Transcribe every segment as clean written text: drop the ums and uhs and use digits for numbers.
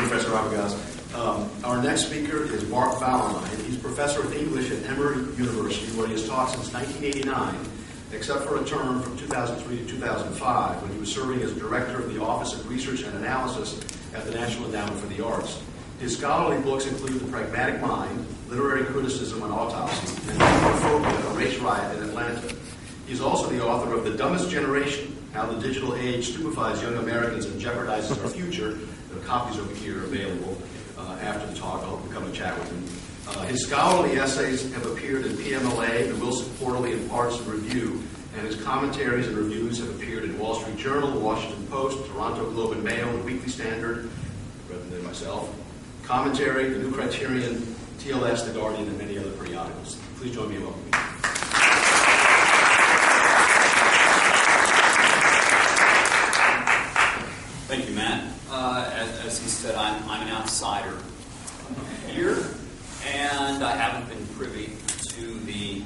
Professor Arbogast. Our next speaker is Mark Bauerlein. He's professor of English at Emory University, where he has taught since 1989, except for a term from 2003 to 2005, when he was serving as director of the Office of Research and Analysis at the National Endowment for the Arts. His scholarly books include The Pragmatic Mind, Literary Criticism and Autopsy, and Homophobia, A Race Riot in Atlanta. He's also the author of The Dumbest Generation, How the Digital Age Stupefies Young Americans and Jeopardizes Our Future. There are copies over here available after the talk. I hope you come and chat with him. His scholarly essays have appeared in PMLA, the Wilson Quarterly, and Partisan Review, and his commentaries and reviews have appeared in Wall Street Journal, the Washington Post, Toronto Globe and Mail, the Weekly Standard, represented myself, Commentary, The New Criterion, TLS, The Guardian, and many other periodicals. Please join me in welcoming him. Thank you, Matt. As he said, I'm an outsider here, and I haven't been privy to the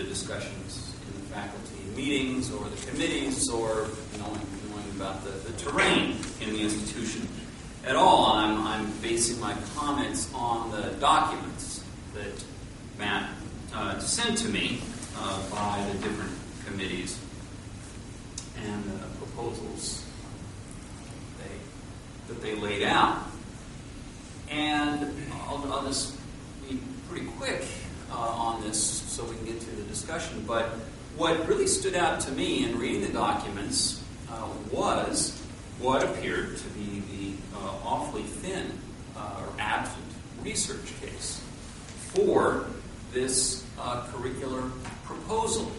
discussions in the faculty meetings or the committees or knowing about the terrain in the institution at all. And I'm basing my comments on the documents that Matt sent to me by the different committees and the proposals that they laid out. And I'll just be pretty quick on this so we can get to the discussion. But what really stood out to me in reading the documents was what appeared to be the awfully thin or absent research case for this curricular proposal.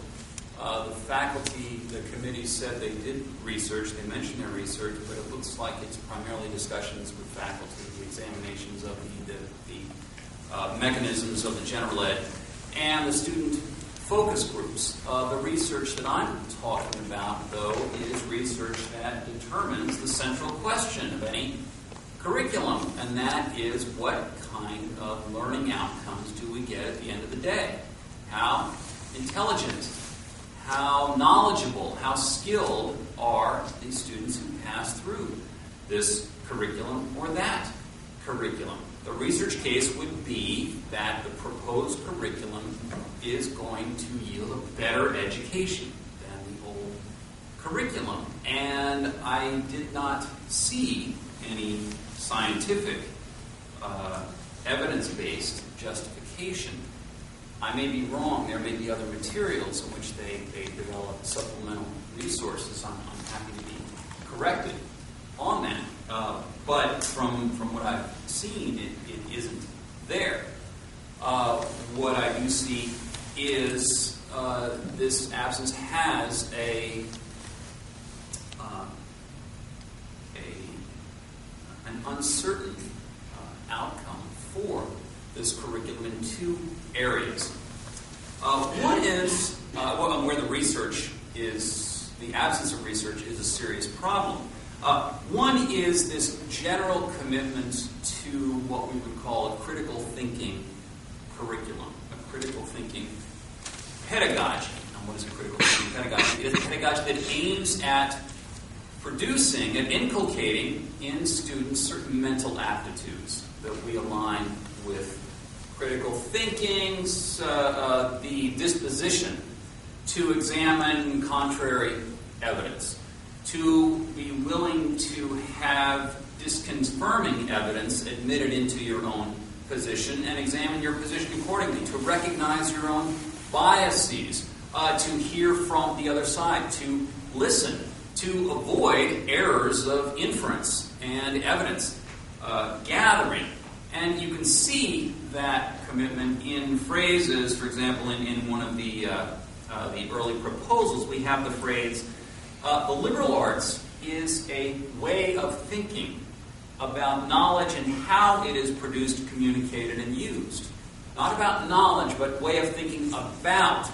The faculty, the committee said they did research, they mentioned their research, but it looks like it's primarily discussions with faculty, the examinations of the mechanisms of the general ed, and the student focus groups. The research that I'm talking about, though, is research that determines the central question of any curriculum, and that is what kind of learning outcomes do we get at the end of the day? How intelligent, how knowledgeable, how skilled are these students who pass through this curriculum or that curriculum? The research case would be that the proposed curriculum is going to yield a better education than the old curriculum. And I did not see any scientific, evidence-based justification. I may be wrong. There may be other materials in which they develop supplemental resources. I'm happy to be corrected on that. But from what I've seen, it isn't there. What I do see is this absence has an uncertain outcome for this curriculum in two areas. One is where the research is, the absence of research is a serious problem. One is this general commitment to what we would call a critical thinking curriculum, a critical thinking pedagogy. Now, what is a critical thinking pedagogy? It is a pedagogy that aims at producing and inculcating in students certain mental aptitudes that we align with critical thinking's the disposition to examine contrary evidence, to be willing to have disconfirming evidence admitted into your own position and examine your position accordingly, to recognize your own biases, to hear from the other side, to listen, to avoid errors of inference and evidence gathering. And you can see that commitment in phrases. For example, in one of the early proposals, we have the phrase, the liberal arts is a way of thinking about knowledge and how it is produced, communicated, and used. Not about knowledge, but way of thinking about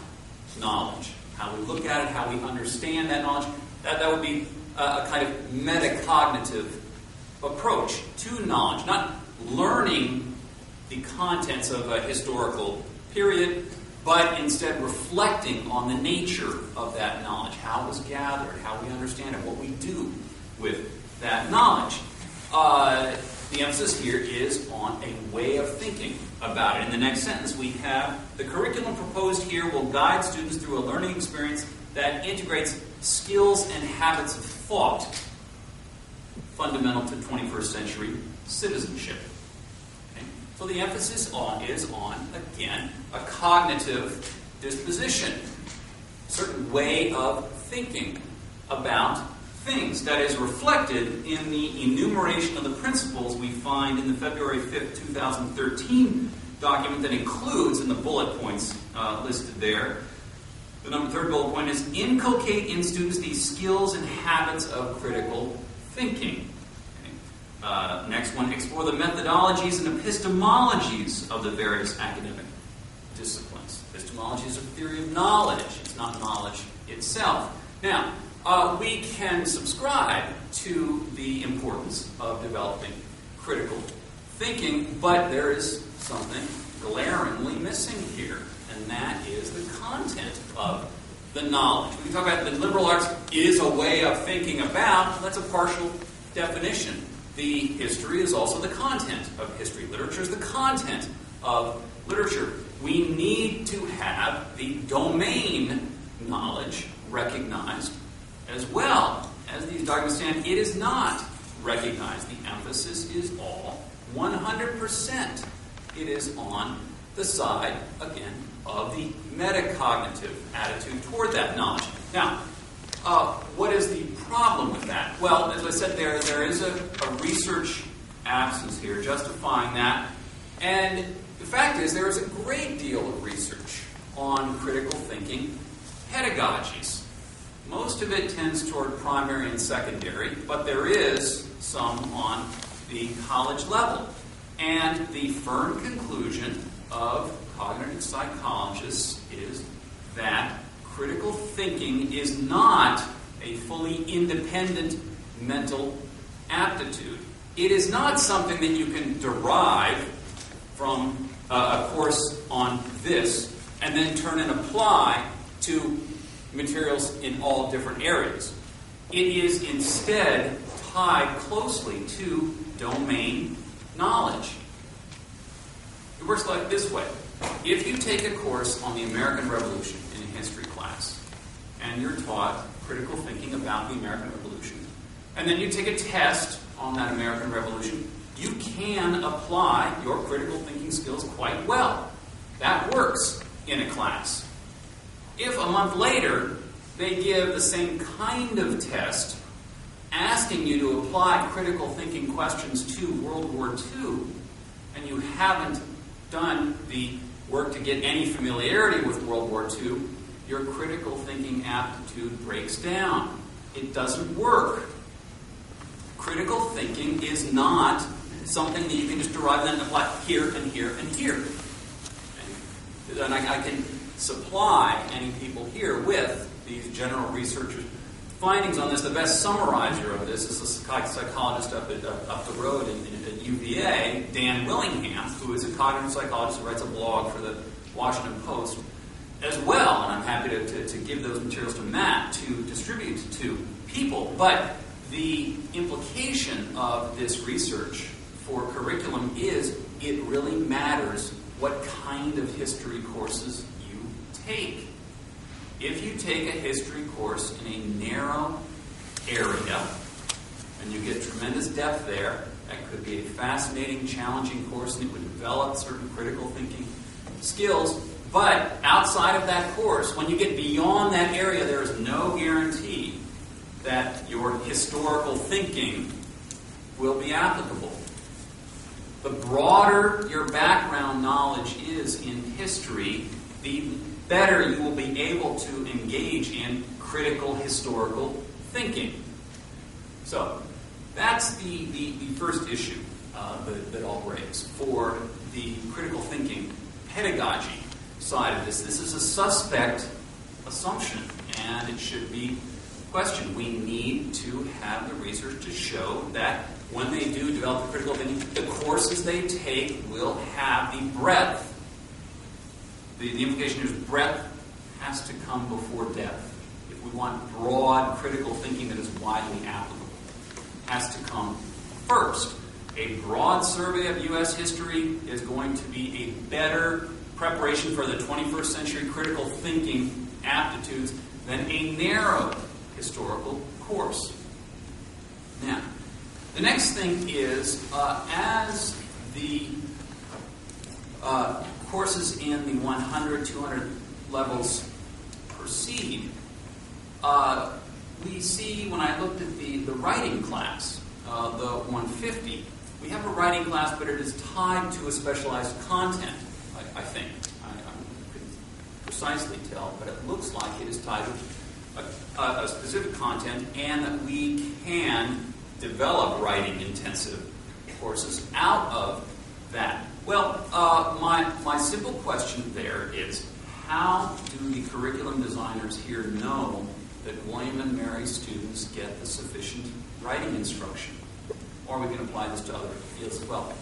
knowledge. How we look at it, how we understand that knowledge. That would be a kind of metacognitive approach to knowledge, not learning the contents of a historical period, but instead reflecting on the nature of that knowledge, how it was gathered, how we understand it, what we do with that knowledge. the emphasis here is on a way of thinking about it. In the next sentence, we have, the curriculum proposed here will guide students through a learning experience that integrates skills and habits of thought fundamental to 21st century citizenship. Okay? So the emphasis is on, again, a cognitive disposition, a certain way of thinking about things that is reflected in the enumeration of the principles we find in the February 5th, 2013 document that includes, in the bullet points listed there, the third bullet point is inculcate in students these skills and habits of critical thinking. Okay. Next one, explore the methodologies and epistemologies of the various academic disciplines. Epistemology is a theory of knowledge. It's not knowledge itself. Now, we can subscribe to the importance of developing critical thinking, but there is something glaringly missing here, and that is the content of the knowledge. We talk about the liberal arts is a way of thinking about, that's a partial definition. The history is also the content of history. Literature is the content of literature. We need to have the domain knowledge recognized as well. As these documents stand, it is not recognized. The emphasis is all 100%. It is on the side, again, of the metacognitive attitude toward that knowledge. Now, what is the problem with that? Well, as I said, there is a research absence here justifying that. And the fact is, there is a great deal of research on critical thinking pedagogies. Most of it tends toward primary and secondary, but there is some on the college level. And the firm conclusion of cognitive psychologists is that critical thinking is not a fully independent mental aptitude. It is not something that you can derive from a course on this and then turn and apply to materials in all different areas. It is instead tied closely to domain knowledge. It works like this way. If you take a course on the American Revolution in a history class, and you're taught critical thinking about the American Revolution, and then you take a test on that American Revolution, you can apply your critical thinking skills quite well. That works in a class. If a month later they give the same kind of test asking you to apply critical thinking questions to World War II, and you haven't done the work to get any familiarity with World War II, your critical thinking aptitude breaks down. It doesn't work. Critical thinking is not something that you can just derive and apply here and here and here. And I can supply any people here with these general researchers' findings on this. The best summarizer of this is a psychologist up the road at UVA, Dan Willingham, who is a cognitive psychologist who writes a blog for the Washington Post as well. And I'm happy to give those materials to Matt to distribute to people. But the implication of this research for curriculum is it really matters what kind of history courses you take. If you take a history course in a narrow area, and you get tremendous depth there, that could be a fascinating, challenging course, and it would develop certain critical thinking skills. But outside of that course, when you get beyond that area, there is no guarantee that your historical thinking will be applicable. The broader your background knowledge is in history, the better you will be able to engage in critical historical thinking. So, that's the first issue that I'll raise for the critical thinking pedagogy side of this. This is a suspect assumption, and it should be questioned. We need to have the research to show that when they do develop the critical thinking, the courses they take will have the breadth. The implication is breadth has to come before depth. If we want broad critical thinking that is widely applicable, it has to come First, a broad survey of U.S. history is going to be a better preparation for the 21st century critical thinking aptitudes than a narrow historical course. Now, the next thing is, as the courses in the 100, 200 levels proceed, we see, when I looked at the writing class, the 150, we have a writing class, but it is tied to a specialized content, I think. I couldn't precisely tell, but it looks like it is tied to a specific content, and that we can develop writing-intensive courses out of that. Well, my simple question there is, how do the curriculum designers here know that William and Mary students get the sufficient writing instruction? Or we can apply this to other fields as well.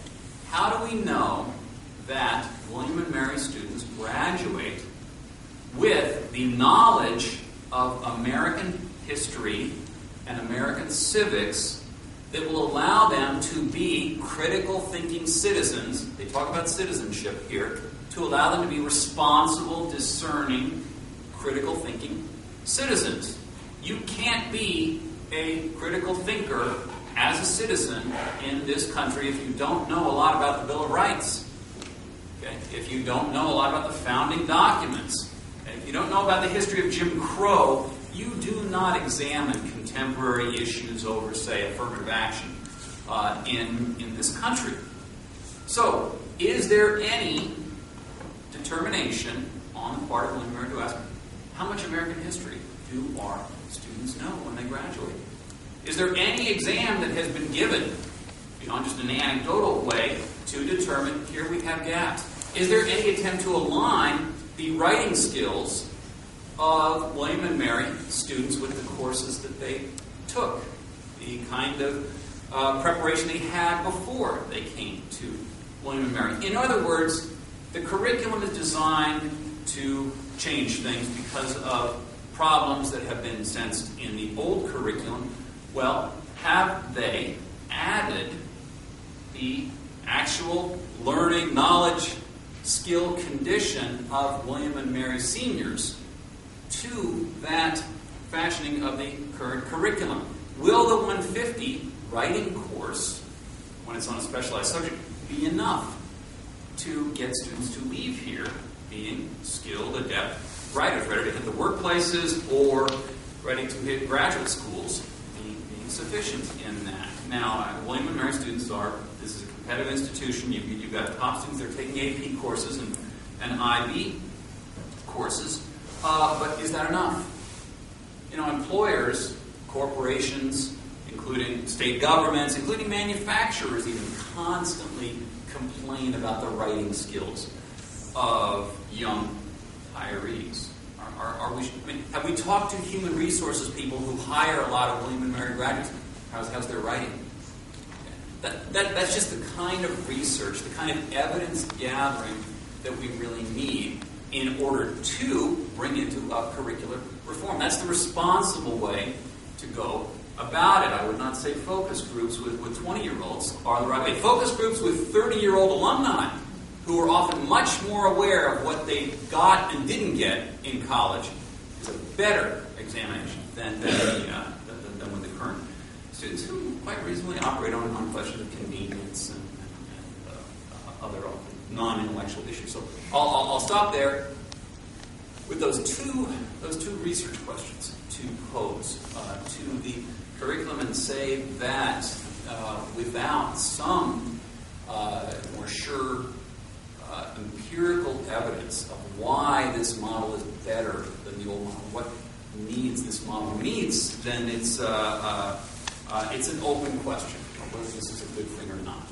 How do we know that William and Mary students graduate with the knowledge of American history and American civics that will allow them to be critical thinking citizens? They talk about citizenship here. To allow them to be responsible, discerning, critical thinking citizens. You can't be a critical thinker as a citizen in this country if you don't know a lot about the Bill of Rights. Okay? If you don't know a lot about the founding documents. Okay? If you don't know about the history of Jim Crow, you do not examine contemporary issues over, say, affirmative action in this country. So, is there any determination on the part of William and Mary to ask, how much American history do our students know when they graduate? Is there any exam that has been given, beyond just an anecdotal way, to determine, here we have gaps? Is there any attempt to align the writing skills of William and Mary students with the courses that they took? The kind of preparation they had before they came to William and Mary. In other words, the curriculum is designed to change things because of problems that have been sensed in the old curriculum. Well, have they added the actual learning, knowledge, skill condition of William and Mary seniors to that fashioning of the current curriculum? Will the 150 writing course, when it's on a specialized subject, be enough to get students to leave here being skilled, adept writers, ready to hit the workplaces or ready to hit graduate schools, being sufficient in that? Now, William and Mary students this is a competitive institution. You've got top students, they're taking AP courses and IB courses. But is that enough? Employers, corporations, including state governments, including manufacturers, even constantly complain about the writing skills of young hirees. Have we talked to human resources people who hire a lot of William and Mary graduates? How's their writing? That's just the kind of research, the kind of evidence gathering that we really need in order to bring into a curricular reform. That's the responsible way to go about it. I would not say focus groups with 20-year-olds are the right way. Focus groups with 30-year-old alumni who are often much more aware of what they got and didn't get in college is a better examination than with the current students who quite reasonably operate on questions of convenience and other non-intellectual issues. So I'll stop there with those two research questions to pose to the curriculum and say that without some more sure empirical evidence of why this model is better than the old model, what needs this model needs, then it's an open question whether this is a good thing or not.